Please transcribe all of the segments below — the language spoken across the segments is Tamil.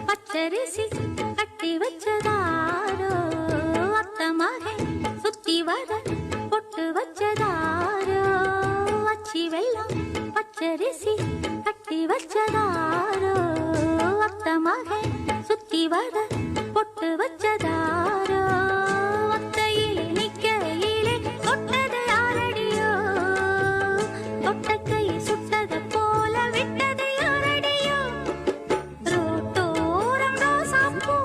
பச்சரிசி கட்டி வச்சதாரோ அத்தமாக சுத்தி வர பொட்டு வச்சதாரோ அச்சி வெள்ளம் பச்சரிசி கட்டி வச்சதாரோ அத்தமாக சுத்தி வர பொட்டு வச்சதாரோ ஒத்தையில் நிக்கையிலே தொட்டது யாரடியோ தொட்டக்கை சுட்டது போல விட்டது யாரடியோ ரோட்டோரம் ரோசாப்பூ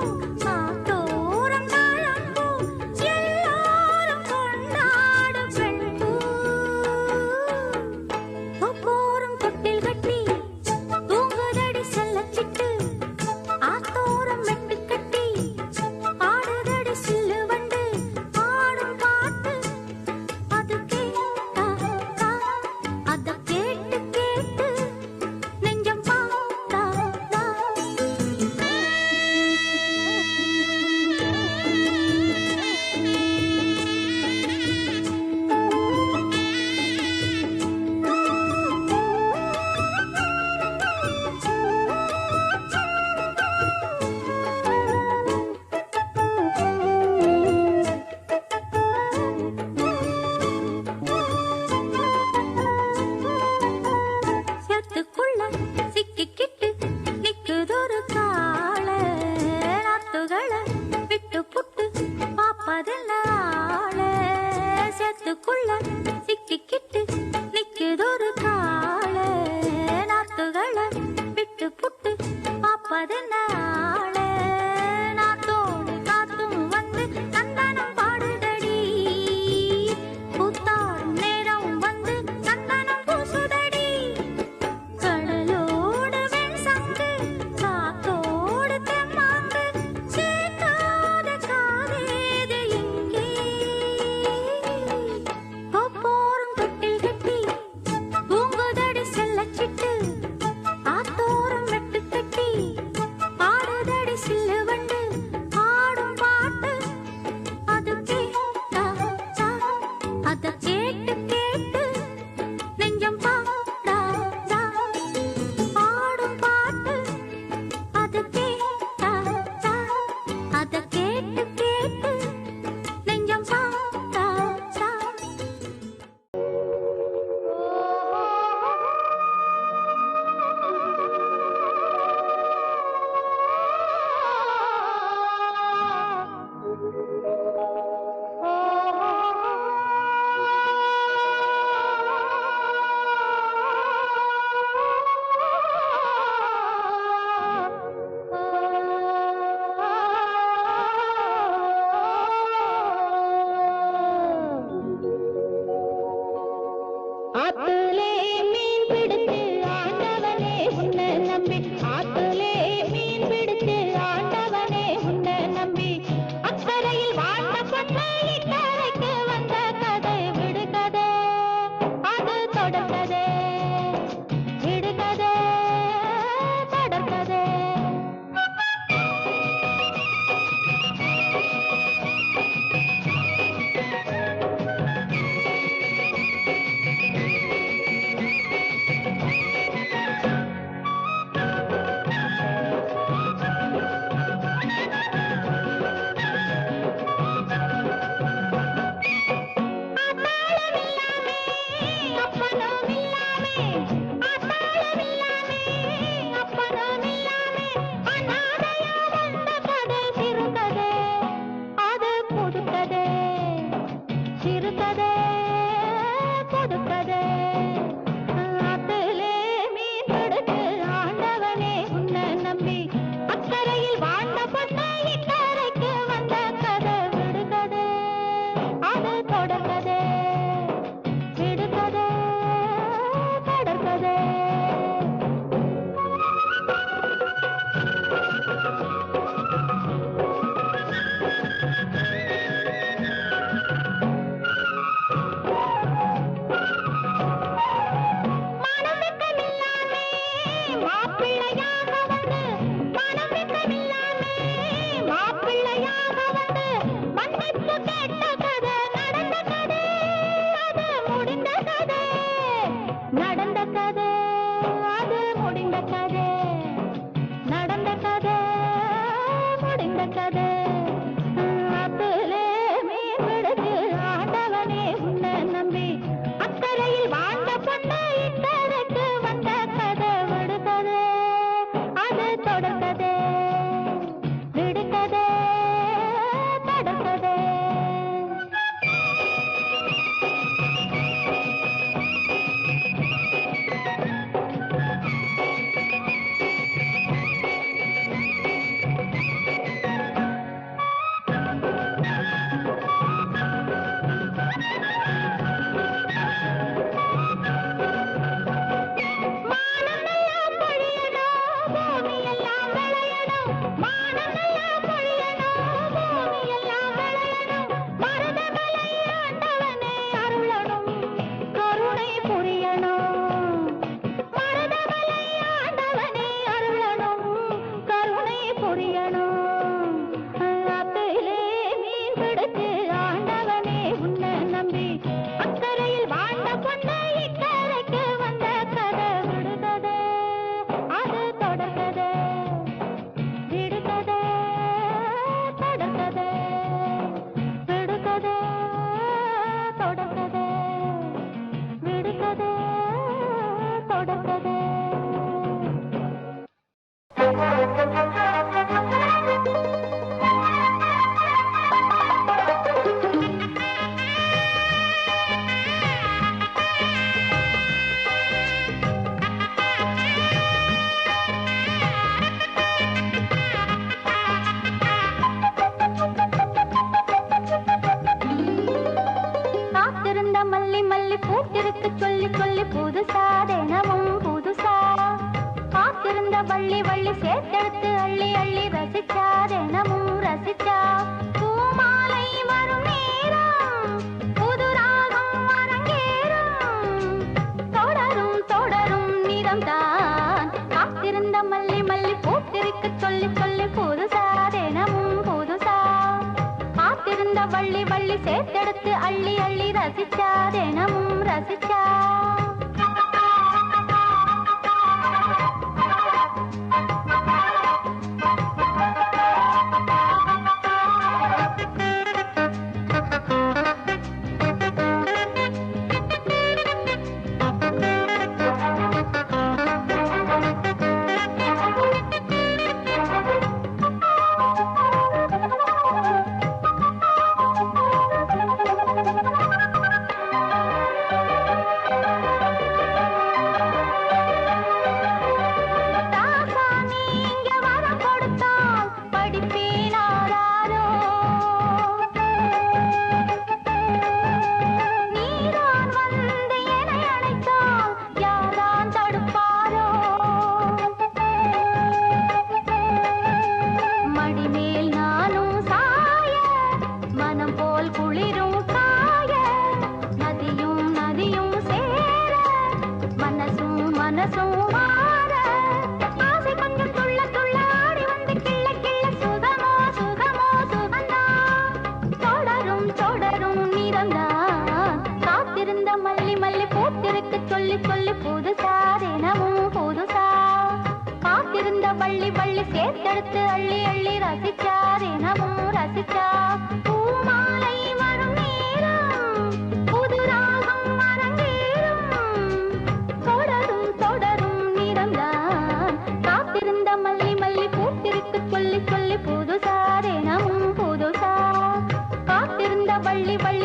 மாட்டோரம் தாழம்பூ எல்லாரும் கொண்டாடும் பெண்பூ ஒப்போரம் தொட்டில் கட்டி தூங்குதடி செல்லச்சிட்டு ஆத்தோரம் மெட்டு கட்டி பாடு சிறுகதை புதுக்கதை ஆத்திலே மீன் பிடிச்சு ஆண்டவனே உன்னை நம்பி அக்கறையில் வாழ்ந்த பொண்ணை இக்கரைக்கு வந்த கதை விடுகதை அது தொடர்கதை விடுகதை தொடர்கதை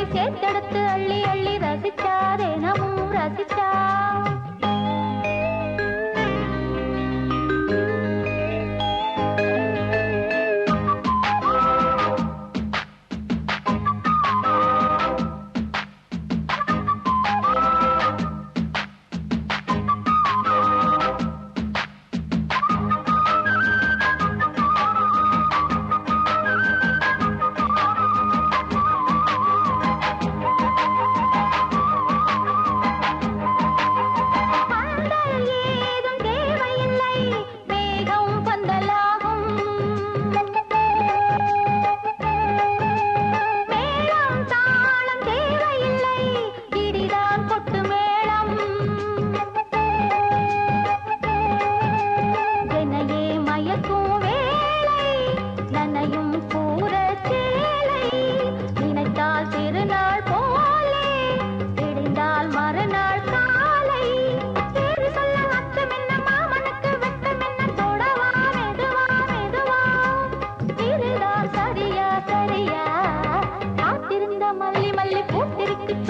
சேர்த்தெடுத்து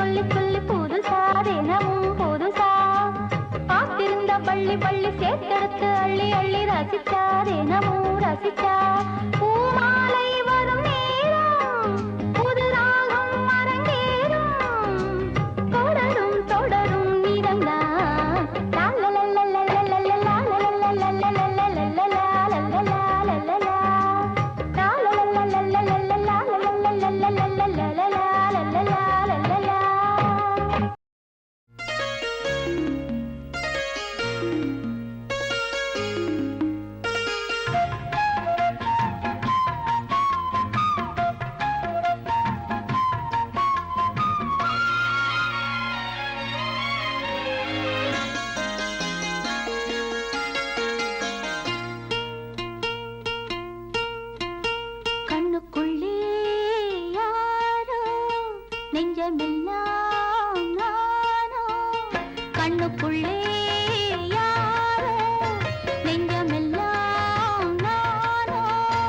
சொல்லி சொல்லி புதுசா தினமும் புதுசா காத்திருந்த பள்ளி பள்ளி சேர்த்தெடுத்து அள்ளி அள்ளி ரசிச்சா தினமும் ரசிச்சா பூமாலை வரும் நேரம் புது ராகம் அரங்கேறும் தொடரும் தொடரும் நிறந்தா கண்ணுக்குள்ளே யாரோ நெஞ்சமெல்லாம் நானோ கண்ணுக்குள்ளே யாரோ நெஞ்சமெல்லாம் நானோ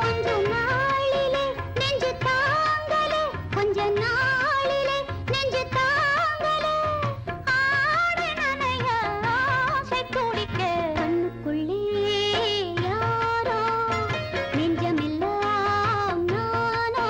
கொஞ்ச நாளிலே நெஞ்சு தாங்கலே கொஞ்ச நாளிலே நெஞ்சு தாங்கலே ஆட நனைய ஆசை துடிக்க கண்ணுக்குள்ளே யாரோ நெஞ்சமெல்லாம் நானோ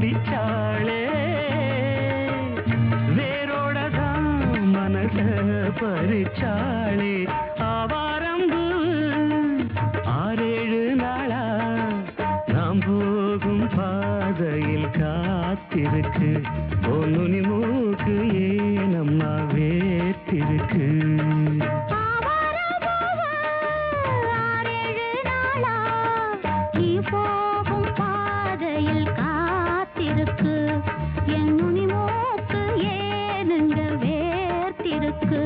பிரிச்சாளே வேரோடதான் மனச பறிச்சாளே ஆவாரம்பு 6-7 நாளா நாம் போகும் பாதையில் காத்திருக்கு பொன்னுனி மூக்கு ஏனம்மா வேத்திருக்கு போகும் பாதையில் காத்திருக்கு என் நுனி மூக்கு ஏனுங்க வேர்த்திருக்கு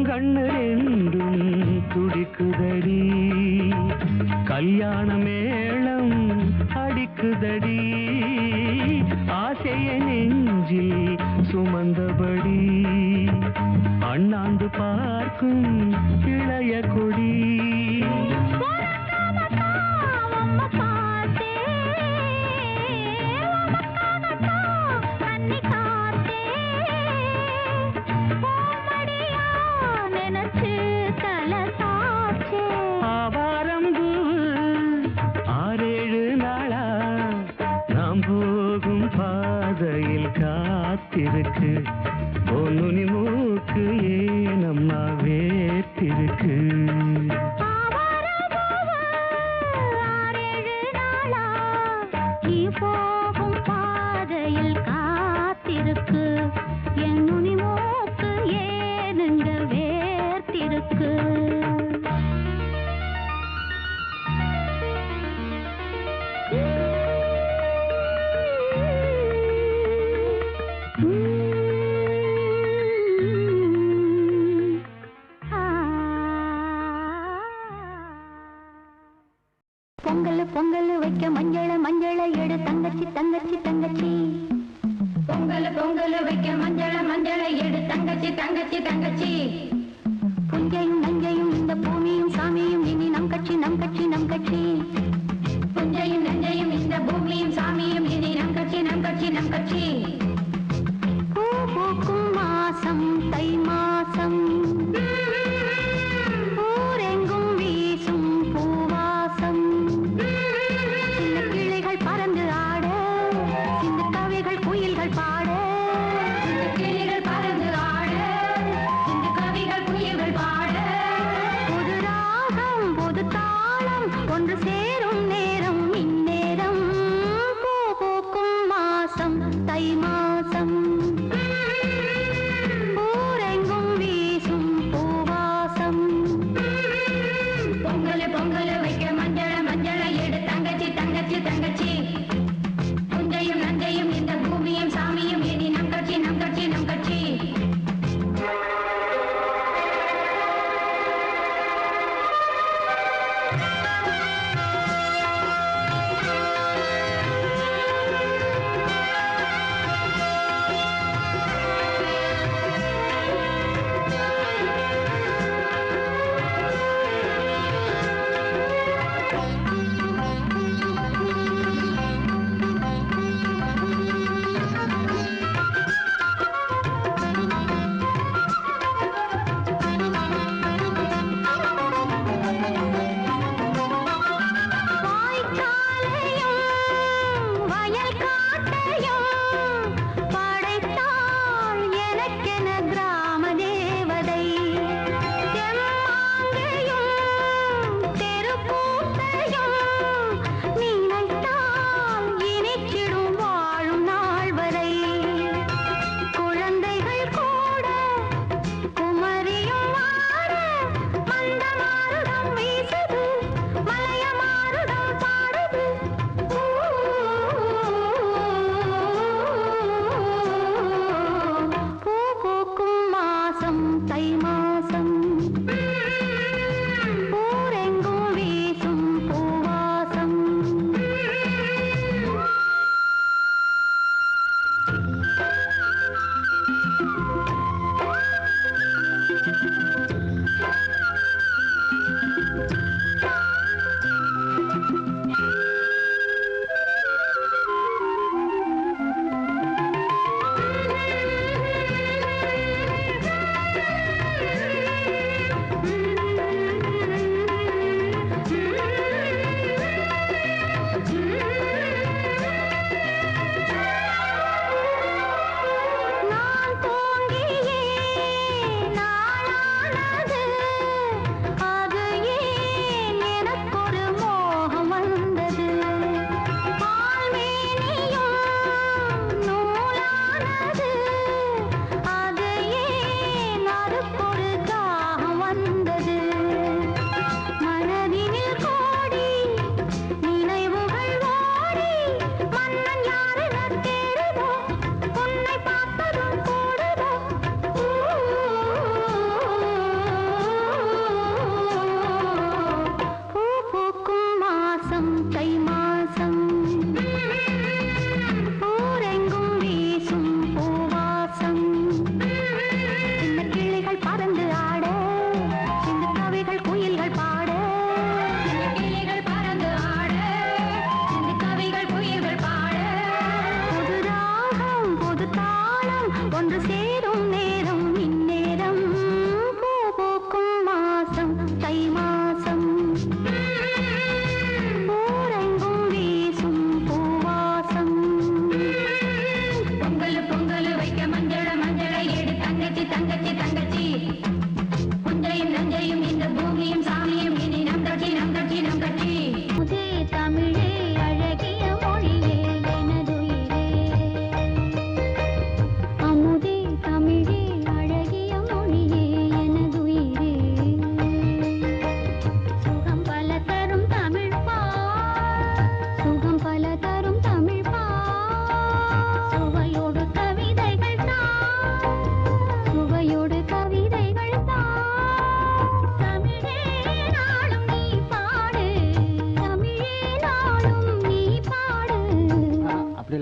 கண்ணு ரெண்டும் துடிக்குதடி கல்யாண மேளம் அடிக்குதடி ஆசைய நெஞ்சில் சுமந்தபடி அண்ணாந்து பார்க்கும் இளைய கொடி பாதையில் காத்திருக்கு பொன்னுனி மூக்கு ஏனம்மா வேத்திருக்கு போகும் பாதையில் காத்திருக்கு என் நுனி மூக்கு ஏனுங்க வேர்த்திருக்கு பொங்கல் பொங்கல் வைக்க மஞ்சள மஞ்சள எடு தங்கச்சி தங்கச்சி தங்கச்சி பொங்கல் பொங்கல் வைக்க மஞ்சள மஞ்சள எடு தங்கச்சி தங்கச்சி தங்கச்சி புஞ்சையும் நஞ்சையும் இந்த பூமியும் சாமியும் இனி நம் கட்சி நம் கட்சி நம் கட்சி புஞ்சையும் நஞ்சையும் இந்த பூமியும் சாமியும் இனி நம் கட்சி நம் கட்சி நம் கட்சி பூ பூக்கும் மாசம் தை மாசம் ஊரெங்கும் வீசும் பூவாசம் சின்ன கிளைகள் பறந்து ஆட சின்ன கவிகள் குயில்கள் பாட சின்ன கிளைகள் பறந்து ஆட சின்ன கவிகள் குயில்கள் பாட புது ராகம் புது தாளம் ஒன்று சேரும் நேரம் இந்நேரம் பூ பூக்கும் மாசம் தை மாசம் ஊரெங்கும் வீசும் பூவாசம் பொங்கல் பொங்கல் வைக்க மஞ்சள மஞ்சள எடு தங்கச்சி தங்கச்சி தங்கச்சி புஞ்சையும் நஞ்சையும் இந்த பூமியும் சாமியும் இனி நம் கட்சி நம் கட்சி நம் கட்சி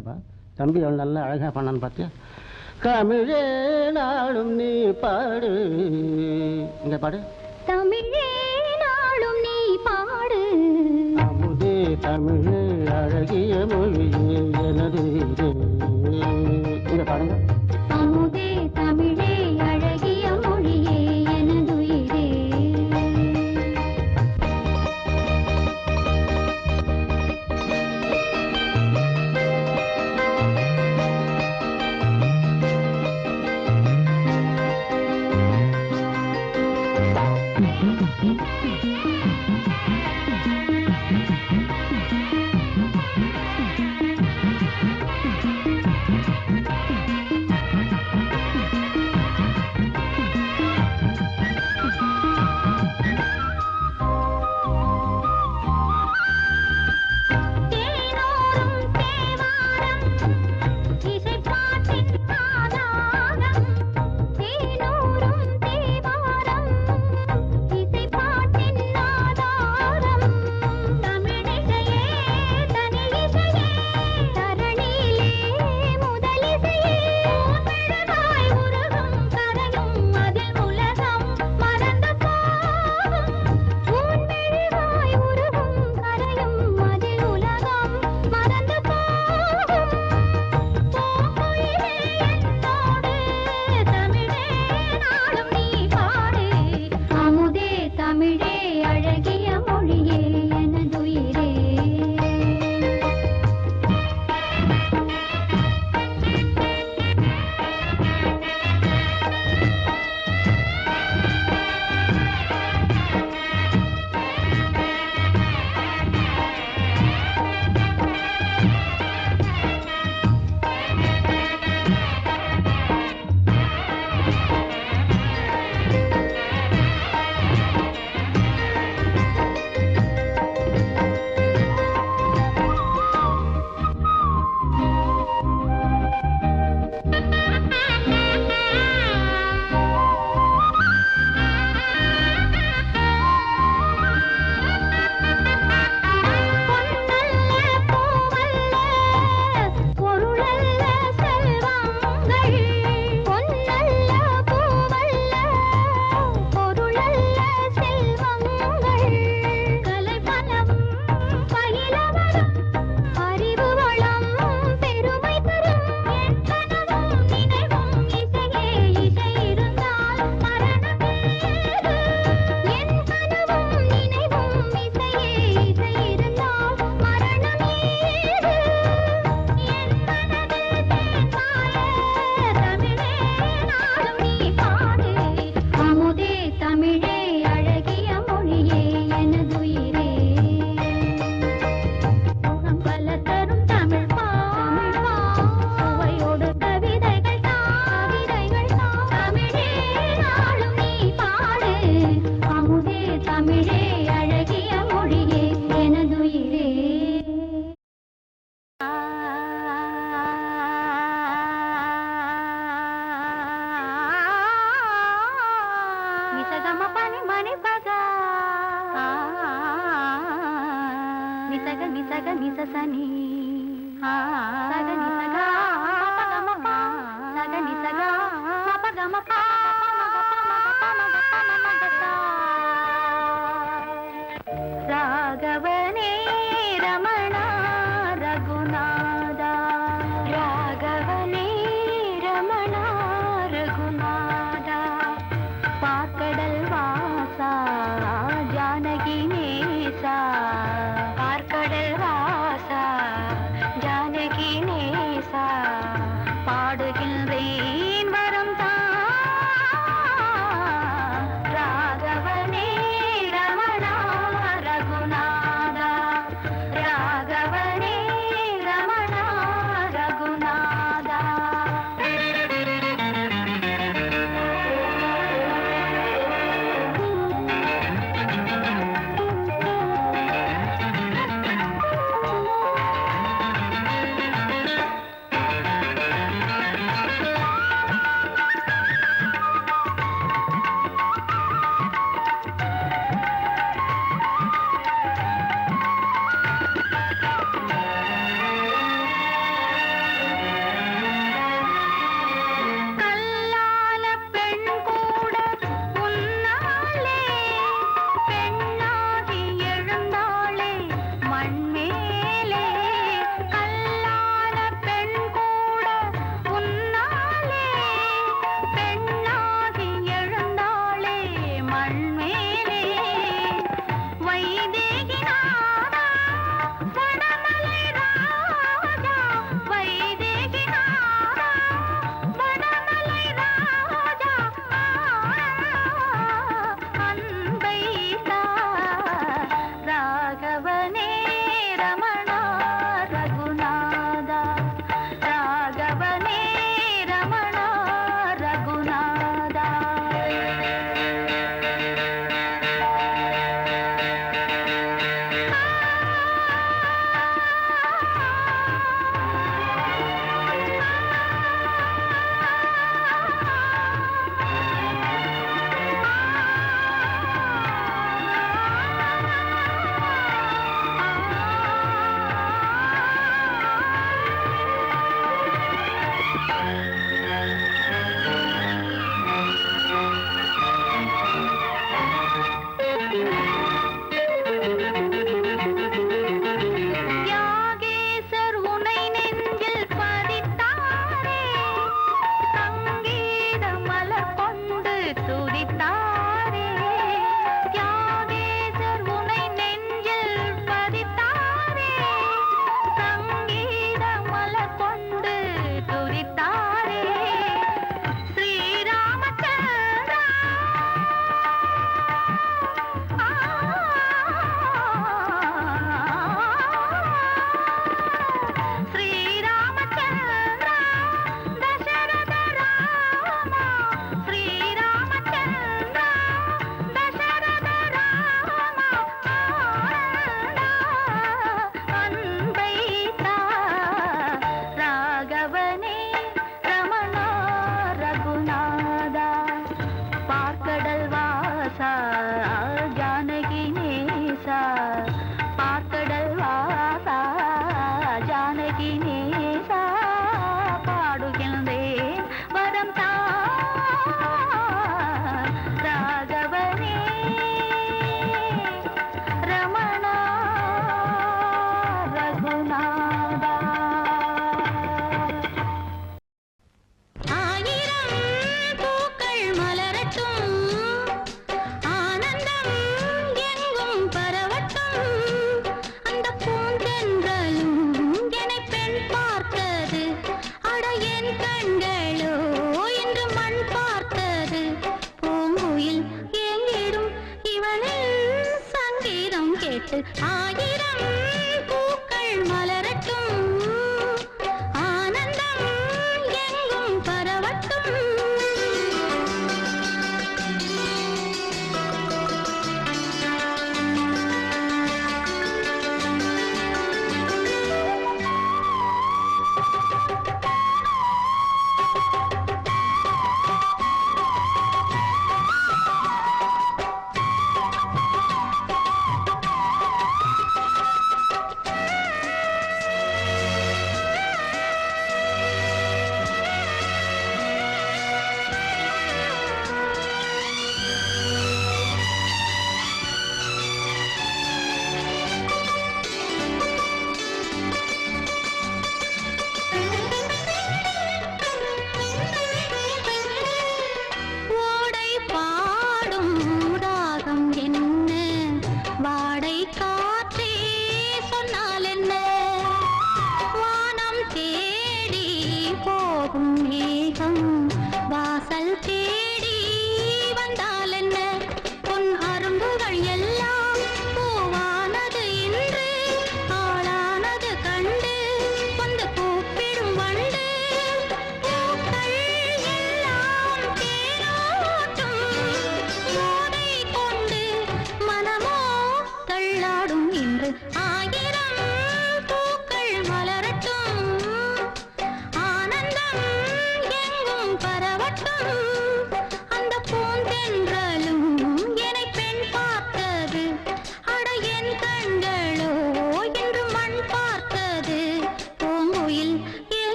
இல்லைப்பா. தம்பி அவள் நல்லா அழகாக பண்ணான்னு பார்த்தியா? தமிழே நாளும் நீ பாடு. இங்கே பாடு. தமிழே நாளும் நீ பாடு. அமுதே தமிழே அழகிய மொழியே எனது. இங்கே பாருங்க. அமுதே தமிழே அழகிய மொழியே எனதுயிரே. ராகவனே ரமணா ரகுநாதா, ராகவனே ரமணா ரகுநாதா, பார்க்கடல் வாசா ஜானகி நேசா, பார்க்கடல் வாசா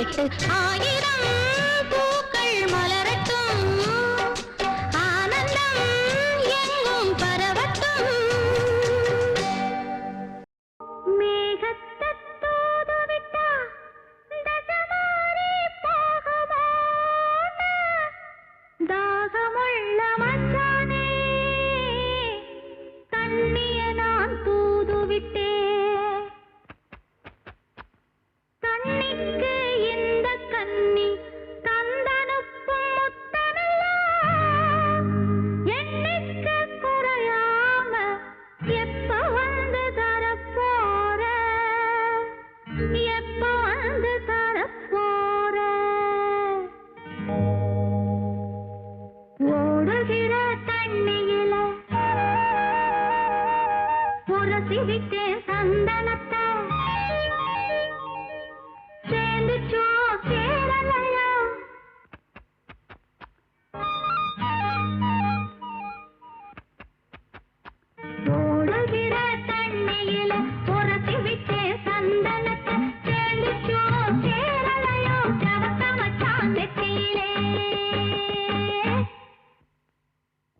கேட்டு ஆயிரம் பூக்கள் மலரட்டும், ஆனந்தம் எங்கும் பரவட்டும். மேகத்தை தூதுவிட்டா தசமாரி போகுமோ, தாகமுள்ள மச்சானே தண்ணிய நான் தூதுவிட்டேன். கண்ணிக்கு இந்த கண்ணி தந்தனுப்பும் முத்தமெல்லாம் எண்ணிக்கு குறையாம எப்ப வந்து தரப்போற, எப்ப வந்து தரப்போற. ஓடுகிற தண்ணியில உரசி விட்டேன் சந்தனத்தை, சேர்ந்துச்சோ சேரலையோ. ஓடுகிற தண்ணியில உரசி விட்டேன் சந்தனத்தை, சேர்ந்துச்சோ சேரலையோ. சவத்த மச்சான் நெத்தியிலே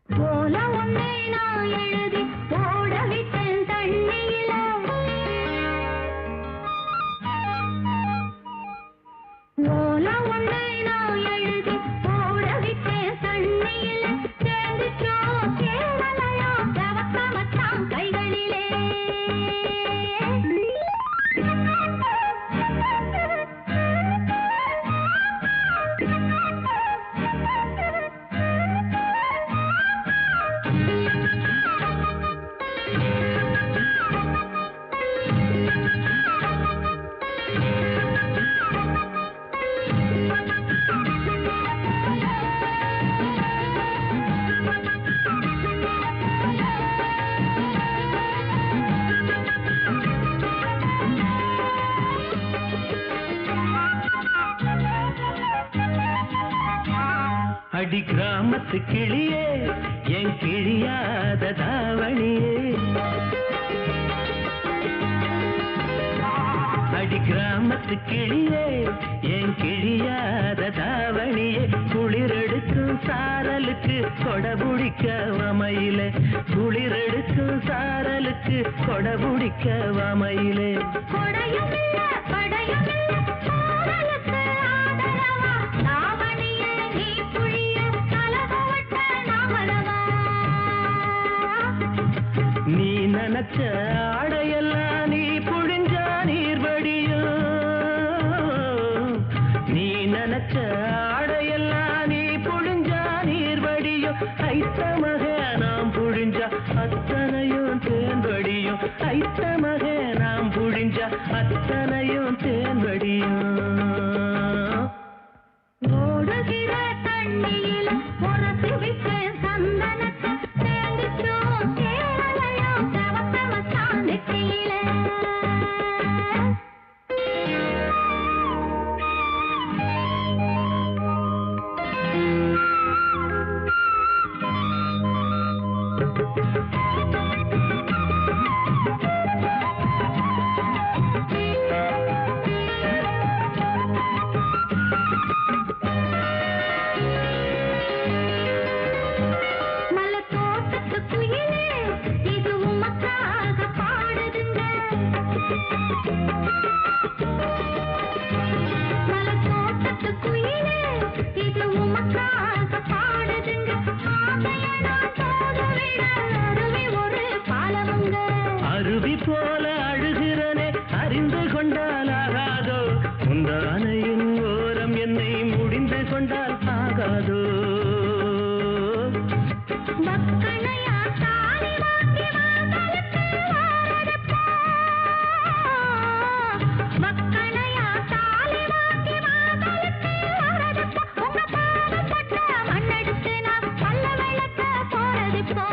போல உன்னை நான் எழுதி போட விட்டேன் தண்ணியில. போல உன்னை நான் எழுதி போட விட்டேன் தண்ணியில, சேர்ந்துச்சோ சேரலையோ. சவத்த மச்சான் கைகளிலே அடி கிராமத்து கிளியே என் கிழியாத தாவணியே, அடி கிராமத்து கிளியே என் கிழியாத தாவணியே. குளிரெடுக்கும் சாரலுக்கு கொடபுடிக்க வமையிலே, குளிரெடுக்கும் சாரலுக்கு கொடபுடிக்க வமையிலே. கொடையுமில்ல படையுமில்ல சாரலுக்கு ஆதரவா, தாவணியே நீ புழிய கலகவட்ட நாமளவா. நீ நினைச்ச ஆடையெல்லாம் நீ புழிஞ்சா நீர் வடியும், நீ நினைச்ச ஆடையெல்லாம் நீ புழிஞ்சா நீர் வடியும். ஐத்தமக நாம் புழிஞ்சா அத்தனையும் தேன் வடியும், ஐத்தமக நாம் புழிஞ்சா அத்தனையும் தேன் வடியும். ஓடுகிற தண்ணியில உரசி விட்டேன் சந்தனத்தை, சேர்ந்துச்சோ சேரலையோ. சவத்த மச்சான் நெத்தியில மலத்தோட்டத்து குயிலே இது உமக்காக பாடுதுங்க, மலத்தோட்டத்து குயிலே இது உமக்காக பாடுதுங்க. ஆசைய நான் தோதுவிட அருவி ஒரு பாலமுங்க. அருவி போல அழுகிறனே அறிந்து கொண்டால் ஆகாதோ, முந்தானையின் ஓரம் என்னை முடிந்து கொண்டால் ஆகாதோ. மக்களையா தாலி வாங்கி வாசலுக்கு வாரதப்பா, மக்களையா தாலி வாங்கி வாசலுக்கு வாரதப்பா. உங்க பாவப்பட்ட மண்ணெடுத்து நான் பல்ல விளக்க போறதுப்போ.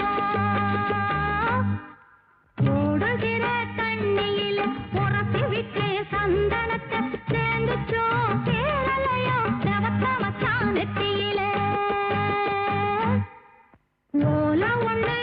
ஓடுகிற தண்ணியில உரசி விட்டே சந்தனத்தை, சேர்ந்துச்சோ சேரலையோ. சவத்த மச்சான் நெத்தியில ஓல ஒண்ணு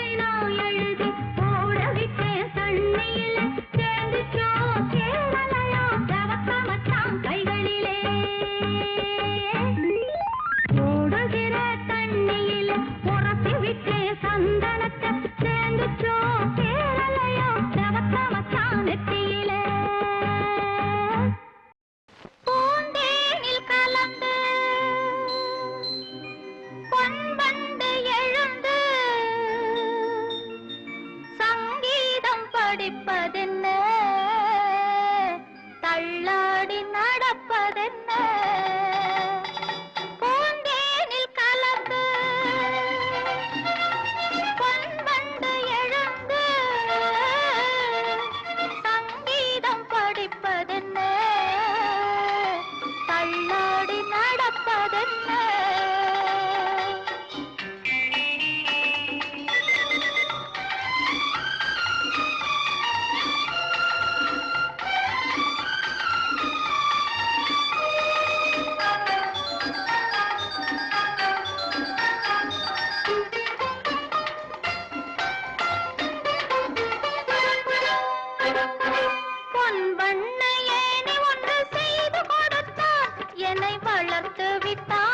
கண்ணையே நீ ஒன்று செய்து கொடுத்தான் என்னை வளர்த்து விட்டான்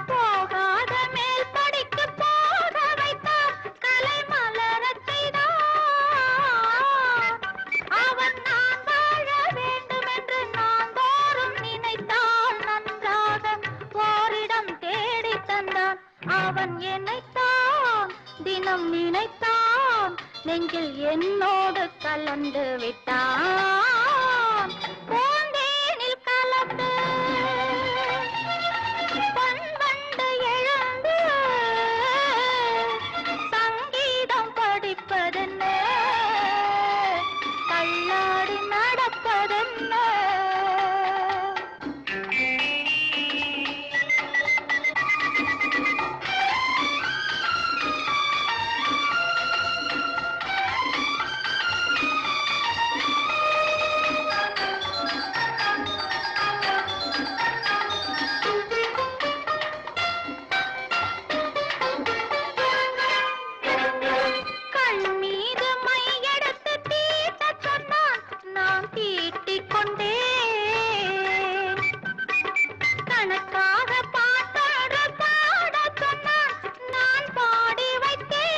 போகாத மேல் படிக்கு போக வைத்தான் கலை மலரச் செய்தான் அவன் நான் வாழ வேண்டும் என்று நான் தோறும் நினைத்தான் நன்றாக ஓரிடம் தேடி தந்தான் அவன் என்னைத்தான் தினம் நினைத்தான் நெஞ்சில் என்னோடு கலந்து விட்டான் பூந்தேனில் கலந்து பண்பண்டு எழுந்து சங்கீதம் படிப்பதென்ன தள்ளாடி நடப்பதென்ன கண் மீது மையெடுத்து தீட்டச் சொன்னான் நான் தீட்டிக் கொண்டேன் கணக்காக பாட்டோடு பாடச் சொன்னான் நான் பாடி வைத்தேன்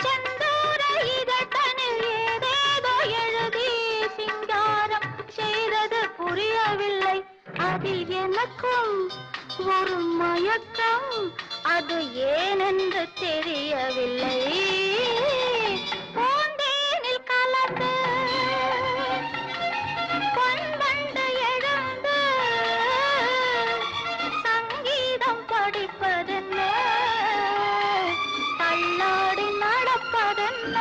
செந்தூர இதழ்தனில் ஏதேதோ எழுதி சிங்காரம் செய்தது புரியவில்லை அதில் எனக்கும் ஒரு மயக்கம் அது ஏனென்று தெரியவில்லை பூந்தேனில் கலந்து பொன்வண்டு எழுந்து சங்கீதம் படிப்பதென்ன தள்ளாடி நடப்பதென்ன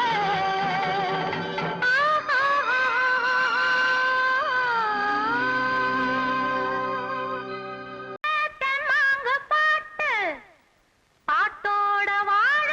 பாட்டோட வாழ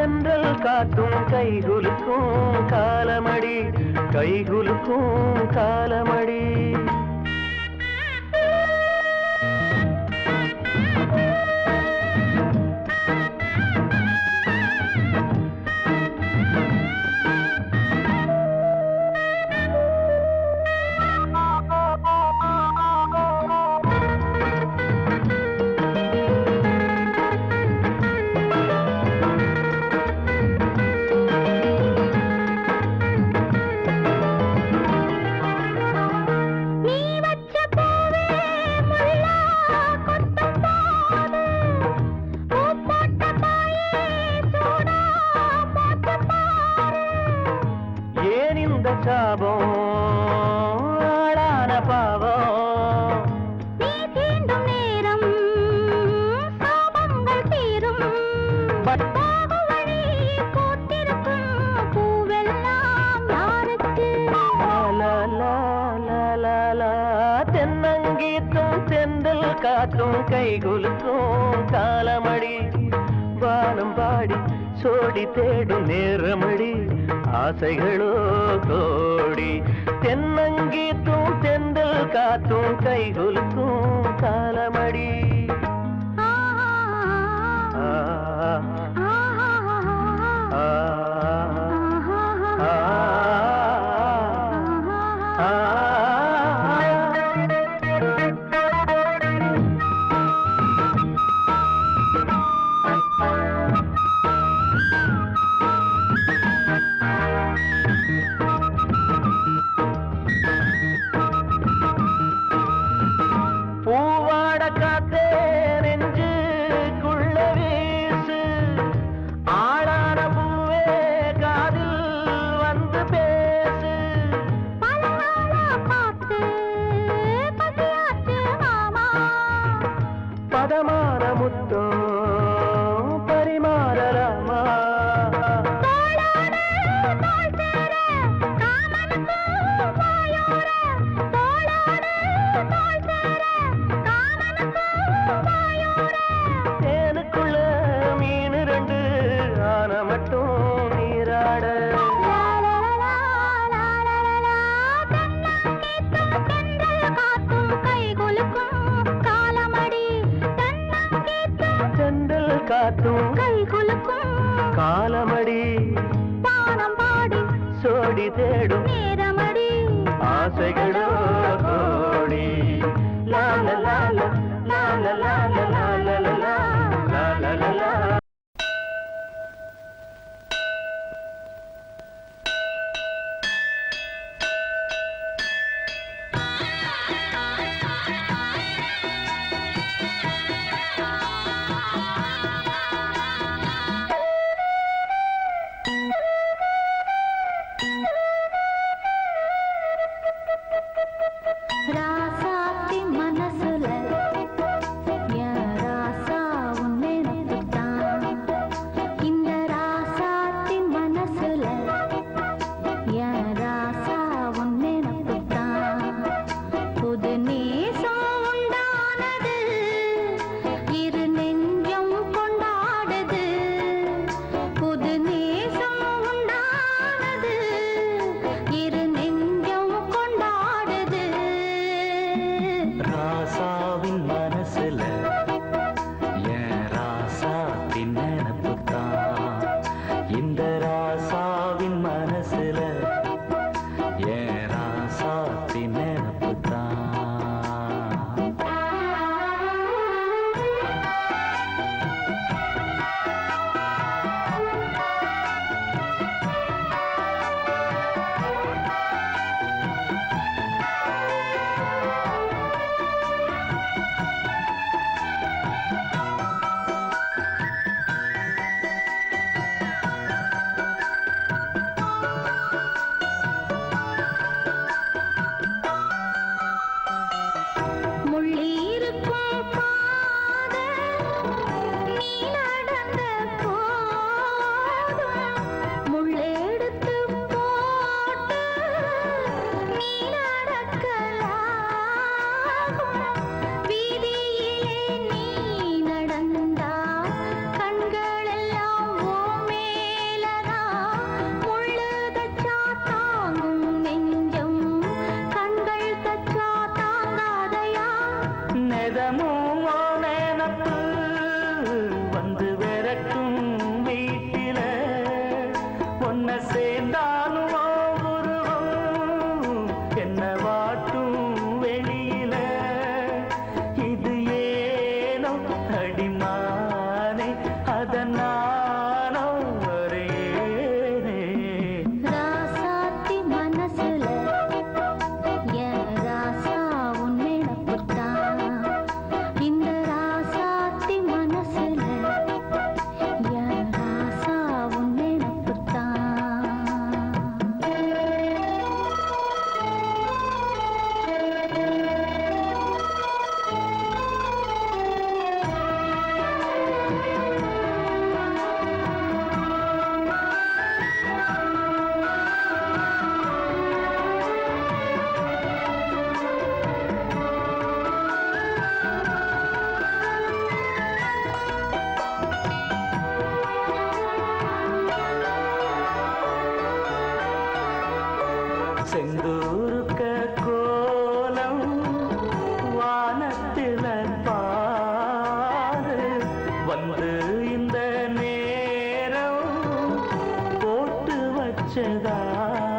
தென்றல் காத்தும் கைகுலுக்கும் காலமடி கைகுலுக்கும் காலமடி சாபம் ஆளான பாவம் நீ தீண்டும் நேரம் சாபங்கள் தீரும் போகு வழி போத்திருக்கும் பூவெல்லாம் யாருக்கு தென்னங்கீத்தும் செந்தல் காத்தும் கைகுலுக்கும் காலமடி வானம் பாடி சோடி தேடும் நேரமடி ஆசைகளோ கோடி தென்னங்கீத்தும் தெந்தல் காத்தும் கைகுலுக்கும் காலமடி பூவாட காத்தே நெஞ்சுக்குள்ள வீசு ஆளான பூவே காதில் வந்து பேசு பார்த்து பசியாச்சு மாமா பதமான முத்தம் பரிமாறலாமா தேனுக்குள்ள மீன் ரெண்டு ஆன மட்டும் நீராட செந்தல் காத்தும் கைகுலுக்கும் காலமடி பானம் பாடி சோடி தேடும் நேரமடி ஆசைகளோ கோடி லால லால லால லால லால லால லால செந்தூருக்க கோலம் வானத்தில பாரு வந்து இந்த நேரம் போட்டு வச்சதாரு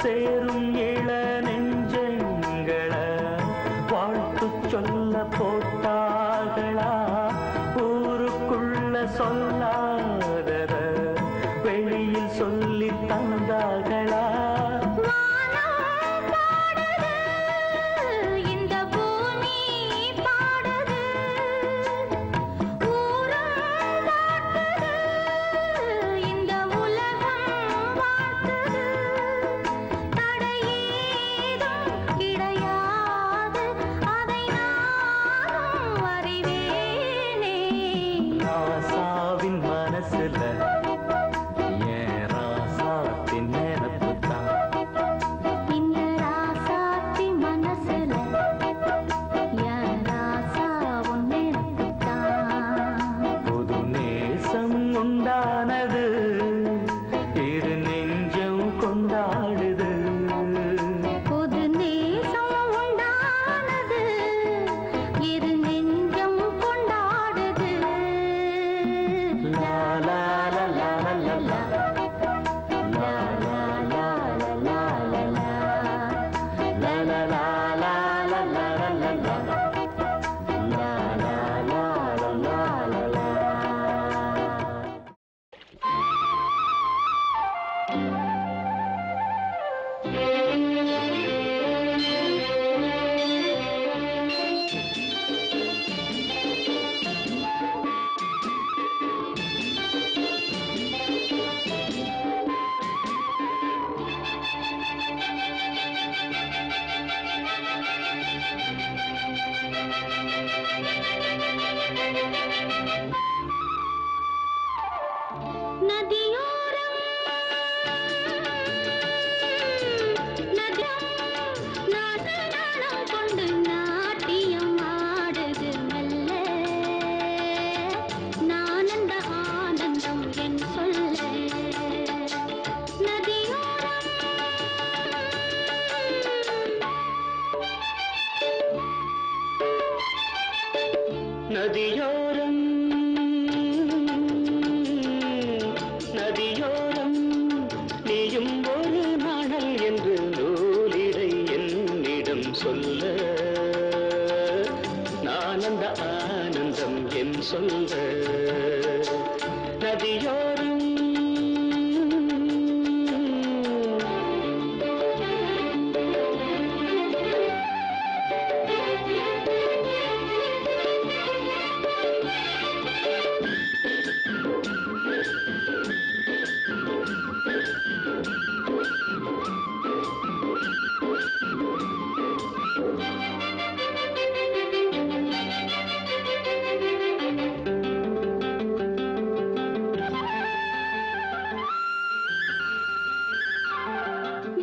சேரும் இள நெஞ்சங்களை வாழ்த்து சொல்ல போட்டார்களா ஊருக்குள்ள சொல்லாதத வெளியில் சொல்லி தந்தார்களா மனசுல ஏன் ராசாத்தின் நினைப்புத்தான் இந்த ராசாத்தி மனசுல என் ராசா உன் நினைப்புத்தான் புது நேசம் உண்டானது இரு நெஞ்சம் கொண்டாடுது புது நேசம் உண்டானது இரு நெஞ்சம் கொண்டாடுது லா லா லா லா லா லா நதியோரம் நாணம் கொண்டு நாட்டியம் ஆடுது மெல்ல நானந்த ஆனந்தம் என் சொல்ல நதியோரம் நதியோரம் நதியோரம் நீயும் ஒரு நாணல் என்று நூலிடை என்னிடம் சொல்ல நான் அந்த ஆனந்தம் என் சொல்ல நதியோரம்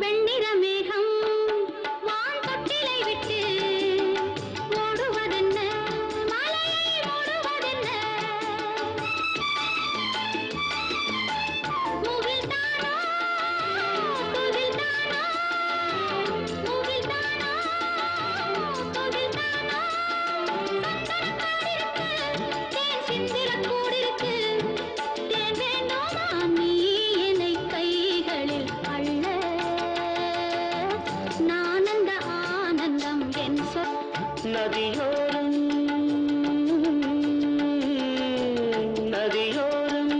வெண்ணிற மேகம் வான் தொட்டிலை விட்டு ஓடுவதென்ன மலையை ஓடுவதென்ன முகில்தானோ துகில்தானோ முகில்தானோ துகில்தானோ தேன் சிந்திர கூடிருக்கு தேன் வேண்டுமா நீ என்னை கைகளில் அள்ள நானந்த ஆனந்தம் என் சொல் நதியோரம் நதியோரம்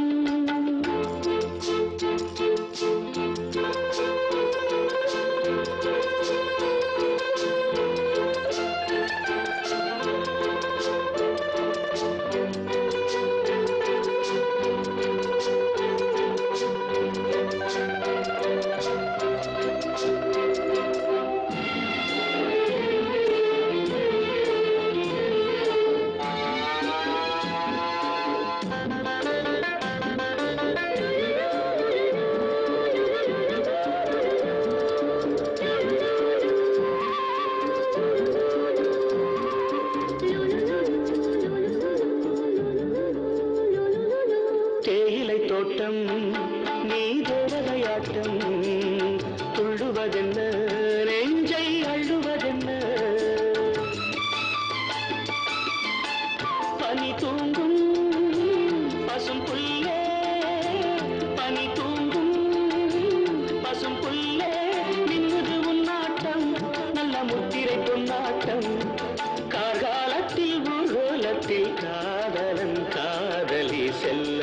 தேயிலை தோட்டம் நீ தேவதையாட்டம் துள்ளுவதென்ன நெஞ்சை அள்ளுவதென்ன பனி தூங்கும் பசும் புல்லே பனி தூங்கும் பசும் புல்லே மின்னுது உன்னாட்டம் நல்ல முத்திரை பொன்னாட்டம் கார்காலத்தில் ஊர்வலத்தில் காதலன் காதலி செல்ல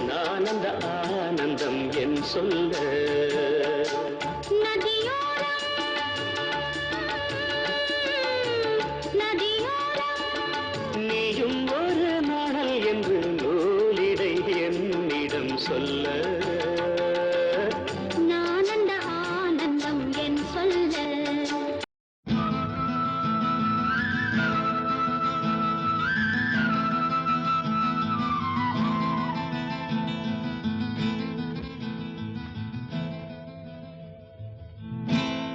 நான் அந்த ஆனந்தம் என் சொல்ல நீயும் ஒரு நாடல் என்று நூலிடை என்னிடம் சொல்ல நான் அந்த ஆனந்தம் என் சொல்ல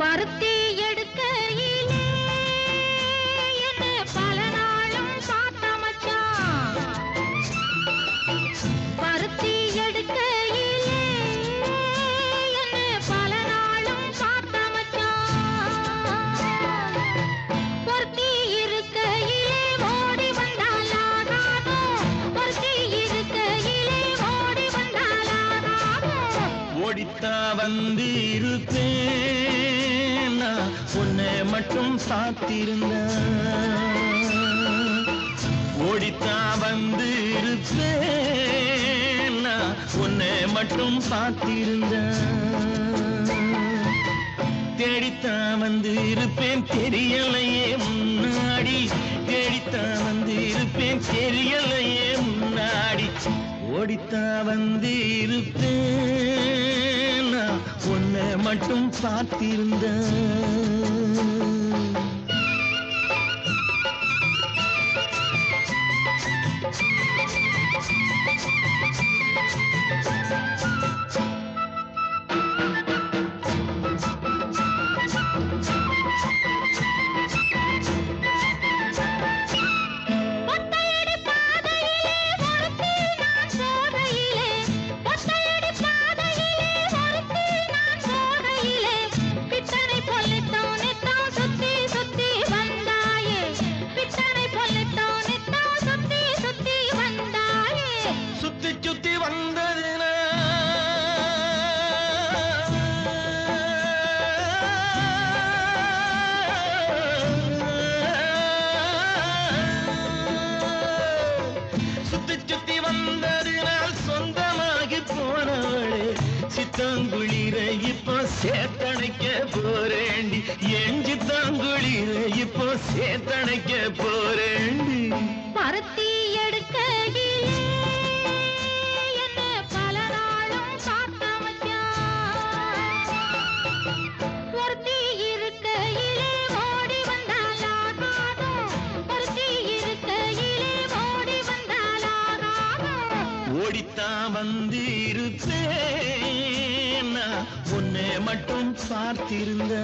பருத்தி எடுக்கையிலே என்ன பல நாளும் பார்த்த மச்சான் பருத்தி எடுக்கையிலே என்ன பல நாளும் பார்த்த மச்சான் பொருத்தி இருக்கையிலே ஓடி வந்தாலாகாதோ பொருத்தி இருக்கையிலே ஓடி வந்தாலாகாதோ ஓடித்தா வந்து இருப்பேன் உன்னை மட்டும் சாத்திருந்த ஓடித்தா வந்து இருப்பேன் உன்னை மட்டும் பார்த்திருந்த தேடித்தான் வந்து இருப்பேன் தெரியலையே முன்னாடி தேடித்தான் வந்து இருப்பேன் தெரியலையே முன்னாடி ஓடித்தான் வந்து இருப்பேன் உன்னை மட்டும் பார்த்திருந்த ஒத்தையடி பாதையிலே ஒருத்தி நான் போகையிலே ஒத்தையடி பாதையிலே ஒருத்தி நான் போகையிலே பித்தனை பொல்லித்தோன் நித்தம் சுத்தி சுத்தி வந்தாயே பித்தனை பொல்லித்தோன் நித்தம் சுத்தி சுத்தி வந்தாயே சுத்தி சுத்தி வந்ததுனா சுத்தி சுத்தி வந்ததினால் சொந்தமாகி போனவளே சித்தாங்குளிர இப்போ சேத்தணைக்க போறேண்டி என் சித்தாங்குளிர இப்போ சேத்தணைக்க போறேண்டி பருத்தி எடுக்கையிலே என்ன பல நாளும் பார்த்த மச்சான் ஒருத்தி இருக்கையிலே ஓடி வந்தாலாகாதோ ஒருத்தி இருக்கையிலே ஓடி வந்தாலாகாதோ ஓடித்தான் வந்து இருப்பேன் உன்னை மட்டும் பார்த்திருந்த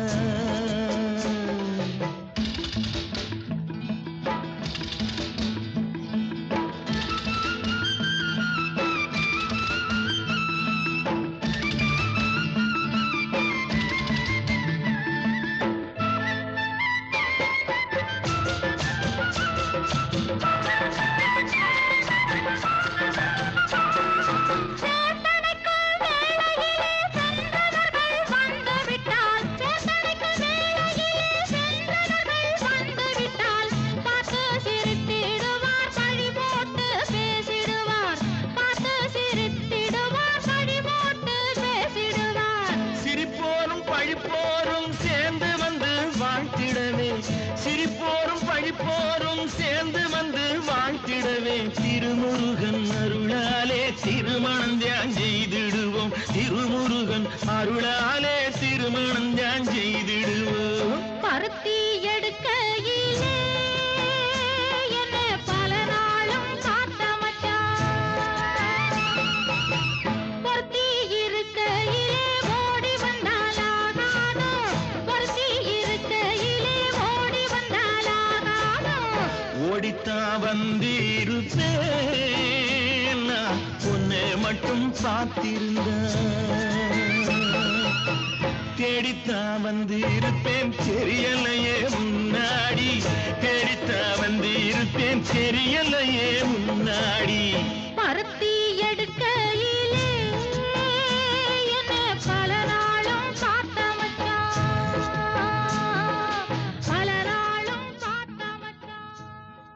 சேத்தனைக்குள் வேளையிலே சென்றவர்கள் வந்துவிட்டால் சேத்தனைக்குள் வேளையிலே சென்றவர்கள் வந்துவிட்டால் பார்த்து சிரித்திடுவார் பழி போட்டு பேசிடுவார் பார்த்து சிரித்திடுவார் பழி போட்டு பேசிடுவார் சிரிப்போரும் பழிப்போரும் சேர்ந்து வந்து வாழ்த்திடவே சிரிப்போரும் பழிப்போரும் சேர்ந்து வந்து வாழ்த்திடவே திருமுருகன் அருளாலே திருமணம் தியான் செய்திடுவோம் திருமுருகன் அருளாலே திருமணம் தியான் செய்திடுவோம் பருத்தி எடுக்கையிலே என்ன பல நாளும் பார்த்த மச்சான் பொருத்தி இருக்கையிலே ஓடி வந்தாலாகாதோ பொருத்தி இருக்கையிலே ஓடி வந்தாலாகாதோ ஓடித்தான் வந்து இருப்பேன் உன்னை மட்டும் பார்த்திருந்த தேடித்தா வந்து இருப்பேன் தெரியலையே முன்னாடி தேடித்தா வந்து இருப்பேன் தெரியலையே முன்னாடி பருத்தி